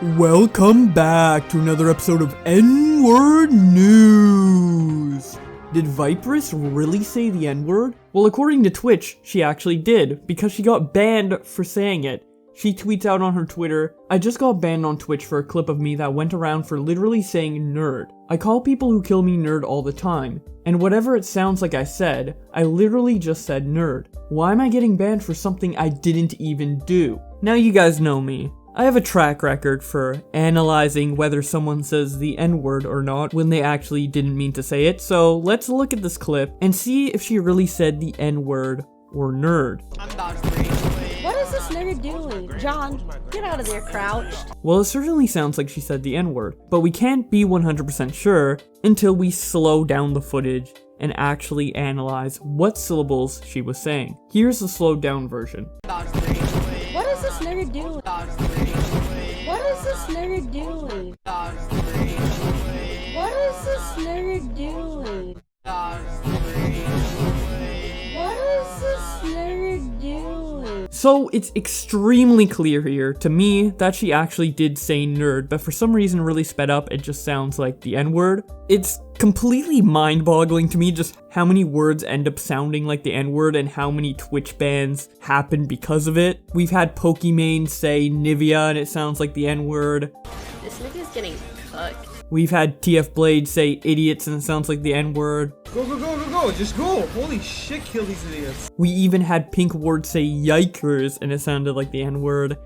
Welcome back to another episode of N-Word News. Did Viperous really say the N-word? Well, according to Twitch, she actually did, because she got banned for saying it. She tweets out on her Twitter, "I just got banned on Twitch for a clip of me that went around for literally saying nerd. I call people who kill me nerd all the time, and whatever it sounds like I said, I literally just said nerd. Why am I getting banned for something I didn't even do?" Now you guys know me. I have a track record for analyzing whether someone says the N-word or not when they actually didn't mean to say it, so let's look at this clip and see if she really said the N-word or nerd. What is this nigga doing? John, get out of there, crouched. Well, it certainly sounds like she said the N-word, but we can't be 100% sure until we slow down the footage and actually analyze what syllables she was saying. Here's the slowed down version. What is this nigga doing? What is this nigga doing? What is this nigga doing? What is this nigga doing? So it's extremely clear here to me that she actually did say nerd, but for some reason really sped up, it just sounds like the N-word. It's completely mind-boggling to me just how many words end up sounding like the N-word and how many Twitch bans happen because of it. We've had Pokimane say Nivea and it sounds like the N-word. This nigga's getting cooked. We've had TF Blade say idiots and it sounds like the N-word. Go, go, go, go, go, just go! Holy shit, kill these idiots. We even had Pink Ward say yikers and it sounded like the N-word.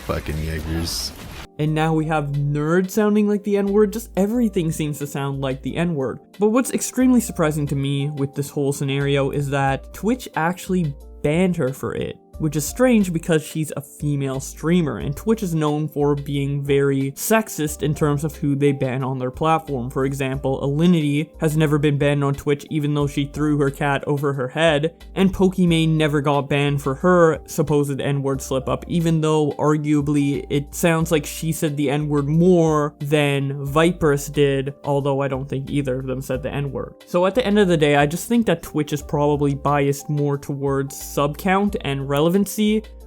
Fucking yikers. And now we have nerd sounding like the N-word. Just everything seems to sound like the N-word. But what's extremely surprising to me with this whole scenario is that Twitch actually banned her for it, which is strange because she's a female streamer, and Twitch is known for being very sexist in terms of who they ban on their platform. For example, Alinity has never been banned on Twitch even though she threw her cat over her head, and Pokimane never got banned for her supposed N-word slip-up, even though arguably it sounds like she said the N-word more than Viperous did, although I don't think either of them said the N-word. So at the end of the day, I just think that Twitch is probably biased more towards sub count and relevancy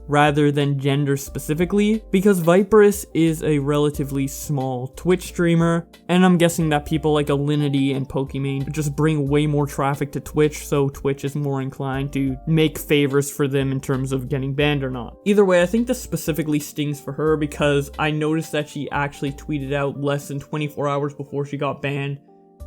rather than gender specifically, because Viperous is a relatively small Twitch streamer, and I'm guessing that people like Alinity and Pokimane just bring way more traffic to Twitch, so Twitch is more inclined to make favors for them in terms of getting banned or not. Either way, I think this specifically stings for her because I noticed that she actually tweeted out less than 24 hours before she got banned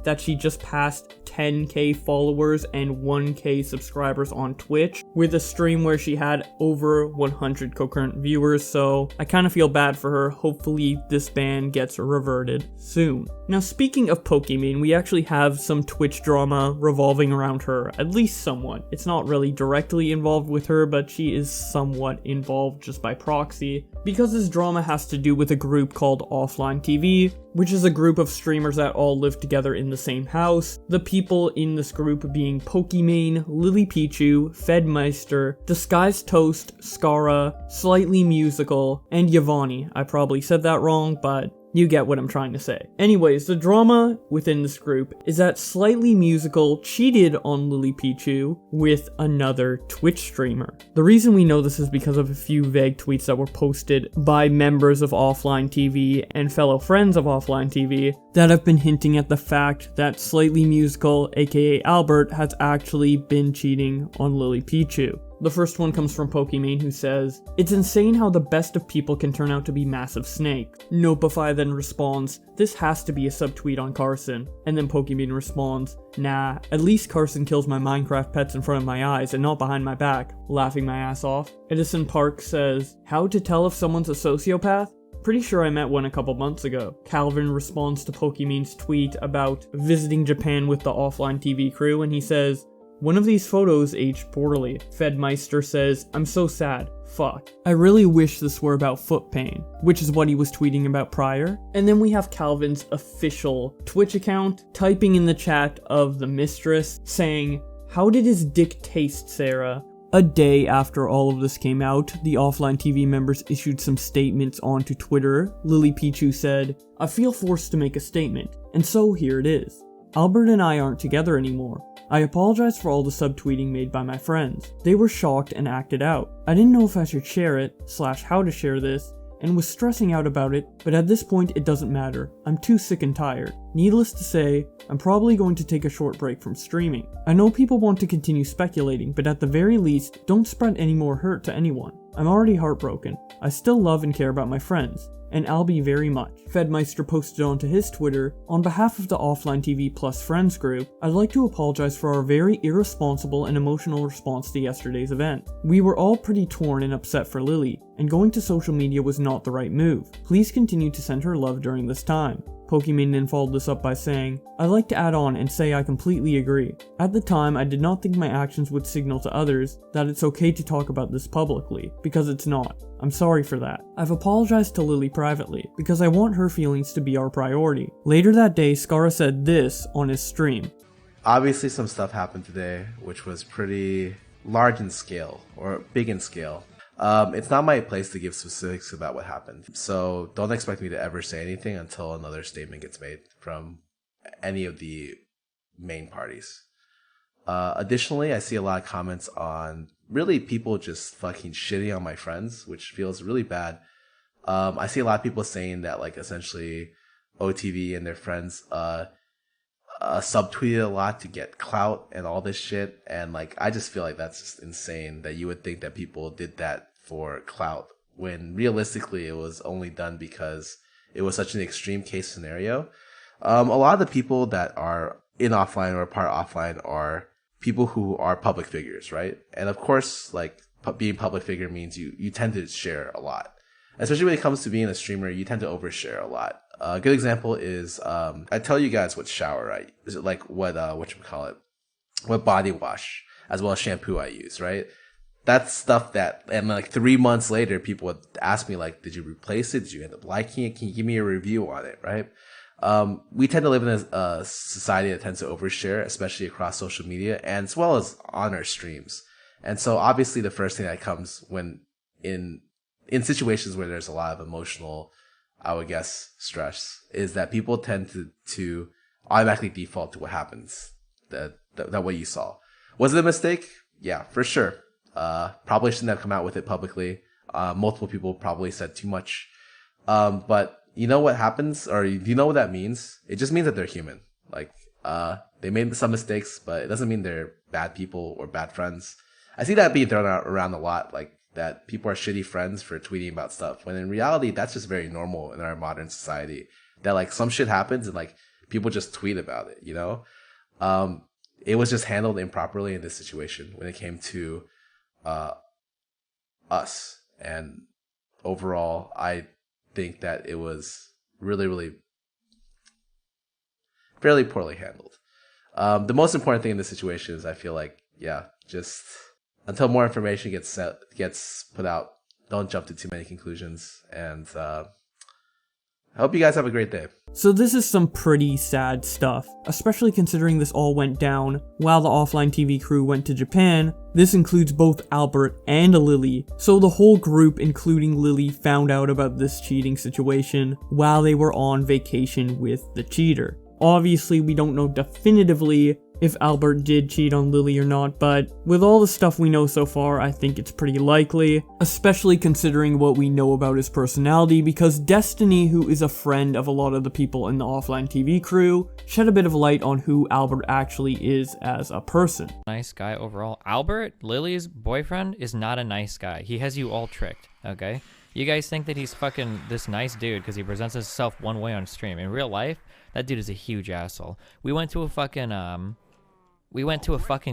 that she just passed 10k followers and 1k subscribers on Twitch with a stream where she had over 100 concurrent viewers, so I kind of feel bad for her. Hopefully this ban gets reverted soon. Now speaking of Pokimane, we actually have some Twitch drama revolving around her, at least somewhat. It's not really directly involved with her, but she is somewhat involved just by proxy, because this drama has to do with a group called Offline TV, which is a group of streamers that all live together in the same house. The people in this group being Pokimane, Lily Pichu, Fedmeister, Disguised Toast, Skara, Slightly Musical, and Yavani. I probably said that wrong, but you get what I'm trying to say. Anyways, the drama within this group is that Slightly Musical cheated on Lily Pichu with another Twitch streamer. The reason we know this is because of a few vague tweets that were posted by members of Offline TV and fellow friends of Offline TV that have been hinting at the fact that Slightly Musical, aka Albert, has actually been cheating on Lily Pichu. The first one comes from Pokimane, who says, "It's insane how the best of people can turn out to be Massive Snake." Nopify then responds, "This has to be a subtweet on Carson." And then Pokimane responds, "Nah, at least Carson kills my Minecraft pets in front of my eyes and not behind my back," laughing my ass off. Edison Park says, "How to tell if someone's a sociopath? Pretty sure I met one a couple months ago." Calvin responds to Pokimane's tweet about visiting Japan with the Offline TV crew, and he says, "One of these photos aged poorly." Fedmeister says, "I'm so sad. Fuck. I really wish this were about foot pain," which is what he was tweeting about prior. And then we have Calvin's official Twitch account typing in the chat of the mistress saying, "How did his dick taste, Sarah?" A day after all of this came out, the Offline TV members issued some statements onto Twitter. Lily Pichu said, "I feel forced to make a statement, and so here it is. Albert and I aren't together anymore. I apologize for all the subtweeting made by my friends. They were shocked and acted out. I didn't know if I should share it, / how to share this, and was stressing out about it, but at this point it doesn't matter. I'm too sick and tired. Needless to say, I'm probably going to take a short break from streaming. I know people want to continue speculating, but at the very least, don't spread any more hurt to anyone. I'm already heartbroken. I still love and care about my friends, and Albie very much. Fedmeister posted onto his Twitter, on behalf of the Offline TV Plus Friends group, I'd like to apologize for our very irresponsible and emotional response to yesterday's event. We were all pretty torn and upset for Lily, and going to social media was not the right move. Please continue to send her love during this time. Pokimane then followed this up by saying, I'd like to add on and say I completely agree. At the time, I did not think my actions would signal to others that it's okay to talk about this publicly, because it's not. I'm sorry for that. I've apologized to Lily privately, because I want her feelings to be our priority. Later that day, Skara said this on his stream. Obviously some stuff happened today, which was pretty large in scale, or big in scale. It's not my place to give specifics about what happened, so don't expect me to ever say anything until another statement gets made from any of the main parties. Additionally, I see a lot of comments on really people just fucking shitting on my friends, which feels really bad. I see a lot of people saying that, like, essentially OTV and their friends subtweeted a lot to get clout and all this shit, and like I just feel like that's just insane that you would think that people did that for clout when realistically it was only done because it was such an extreme case scenario. A lot of the people that are in offline or part offline are people who are public figures, right? And of course, like being public figure means you tend to share a lot, especially when it comes to being a streamer. You tend to overshare a lot. A good example is I tell you guys what shower I use, like what body wash as well as shampoo I use, right? That's stuff that, and like 3 months later, people would ask me like, did you replace it? Did you end up liking it? Can you give me a review on it, right? We tend to live in a society that tends to overshare, especially across social media and as well as on our streams. And so obviously the first thing that comes when in situations where there's a lot of emotional, I would guess, stress, is that people tend to automatically default to what happens, that what you saw. Was it a mistake? Yeah, for sure. Probably shouldn't have come out with it publicly. Multiple people probably said too much. But you know what happens, or do you know what that means? It just means that they're human. Like, they made some mistakes, but it doesn't mean they're bad people or bad friends. I see that being thrown around a lot, like that people are shitty friends for tweeting about stuff, when in reality, that's just very normal in our modern society. That like some shit happens and like people just tweet about it, you know? It was just handled improperly in this situation when it came to us, and overall I think that it was really, really fairly poorly handled. The most important thing in this situation is I feel like, just until more information gets put out, don't jump to too many conclusions, and I hope you guys have a great day. So this is some pretty sad stuff, especially considering this all went down while the Offline TV crew went to Japan. This includes both Albert and Lily, so the whole group, including Lily, found out about this cheating situation while they were on vacation with the cheater. Obviously, we don't know definitively if Albert did cheat on Lily or not, but with all the stuff we know so far, I think it's pretty likely, especially considering what we know about his personality, because Destiny, who is a friend of a lot of the people in the Offline TV crew, shed a bit of light on who Albert actually is as a person. Nice guy overall. Albert, Lily's boyfriend, is not a nice guy. He has you all tricked, okay? You guys think that he's fucking this nice dude because he presents himself one way on stream. In real life, that dude is a huge asshole. We went to a fucking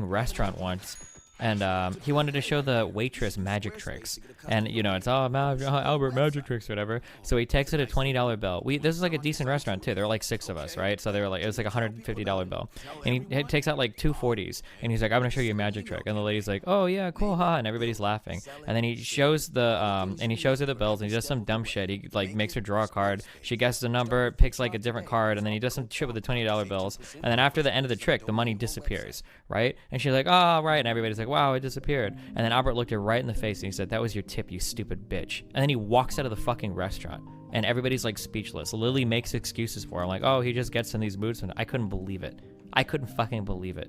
restaurant once, and he wanted to show the waitress magic tricks, and you know, it's Albert magic tricks or whatever. So he takes it a $20 bill. This is like a decent restaurant too. There were like 6 of us, right? So they were like, it was like a $150 bill, and he takes out like 2 40s, and he's like, I'm gonna show you a magic trick, and the lady's like, oh yeah, cool, ha, and everybody's laughing, and then he shows her the bills, and he does some dumb shit. He like makes her draw a card, she guesses a number, picks like a different card, and then he does some shit with the $20 bills, and then after the end of the trick, the money disappears, right? And she's like, oh right, and everybody's like, wow, it disappeared. And then Albert looked her right in the face and he said, that was your tip, you stupid bitch. And then he walks out of the fucking restaurant, and everybody's like speechless. Lily makes excuses for him, like, oh, he just gets in these moods, and I couldn't believe it. I couldn't fucking believe it.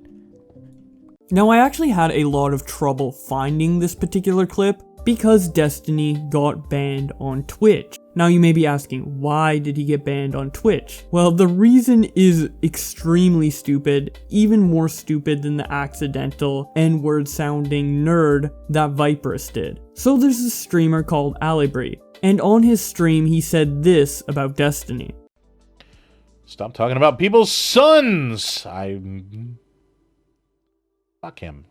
Now, I actually had a lot of trouble finding this particular clip because Destiny got banned on Twitch. Now you may be asking, why did he get banned on Twitch? Well, the reason is extremely stupid, even more stupid than the accidental N-word sounding nerd that Viperous did. So there's a streamer called Alibri, and on his stream he said this about Destiny. Stop talking about people's sons! Fuck him.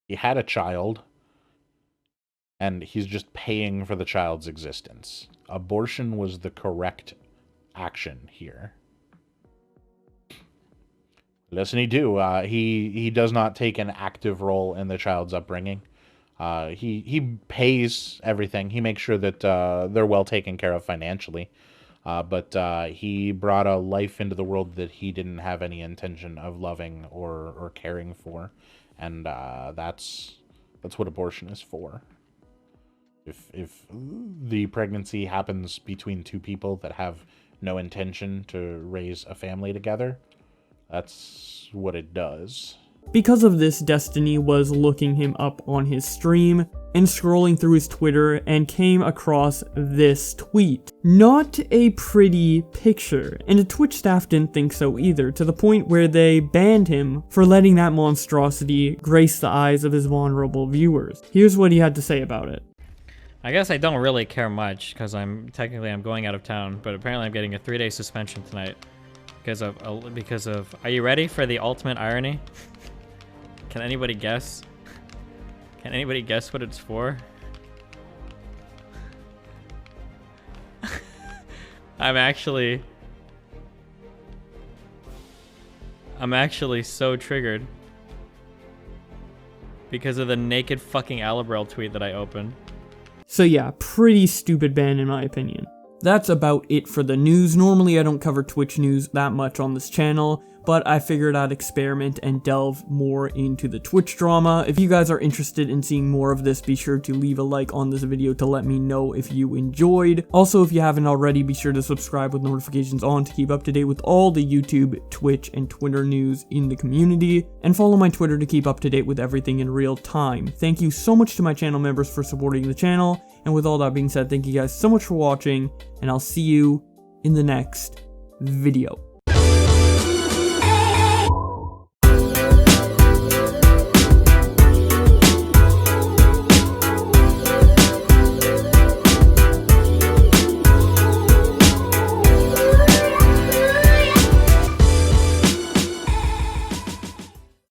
He had a child, and he's just paying for the child's existence. Abortion was the correct action here. Listen, he does not take an active role in the child's upbringing. He pays everything. He makes sure that they're well taken care of financially. But he brought a life into the world that he didn't have any intention of loving or caring for. And that's what abortion is for. If the pregnancy happens between two people that have no intention to raise a family together, that's what it does. Because of this, Destiny was looking him up on his stream and scrolling through his Twitter and came across this tweet. Not a pretty picture, and the Twitch staff didn't think so either, to the point where they banned him for letting that monstrosity grace the eyes of his vulnerable viewers. Here's what he had to say about it. I guess I don't really care much because I'm going out of town, but apparently I'm getting a 3-day suspension tonight because of. Are you ready for the ultimate irony? Can anybody guess? Can anybody guess what it's for? I'm actually so triggered because of the naked fucking Alibrel tweet that I opened. So yeah, pretty stupid ban in my opinion. That's about it for the news. Normally I don't cover Twitch news that much on this channel, but I figured I'd experiment and delve more into the Twitch drama. If you guys are interested in seeing more of this, be sure to leave a like on this video to let me know if you enjoyed. Also, if you haven't already, be sure to subscribe with notifications on to keep up to date with all the YouTube, Twitch, and Twitter news in the community. And follow my Twitter to keep up to date with everything in real time. Thank you so much to my channel members for supporting the channel. And with all that being said, thank you guys so much for watching, and I'll see you in the next video.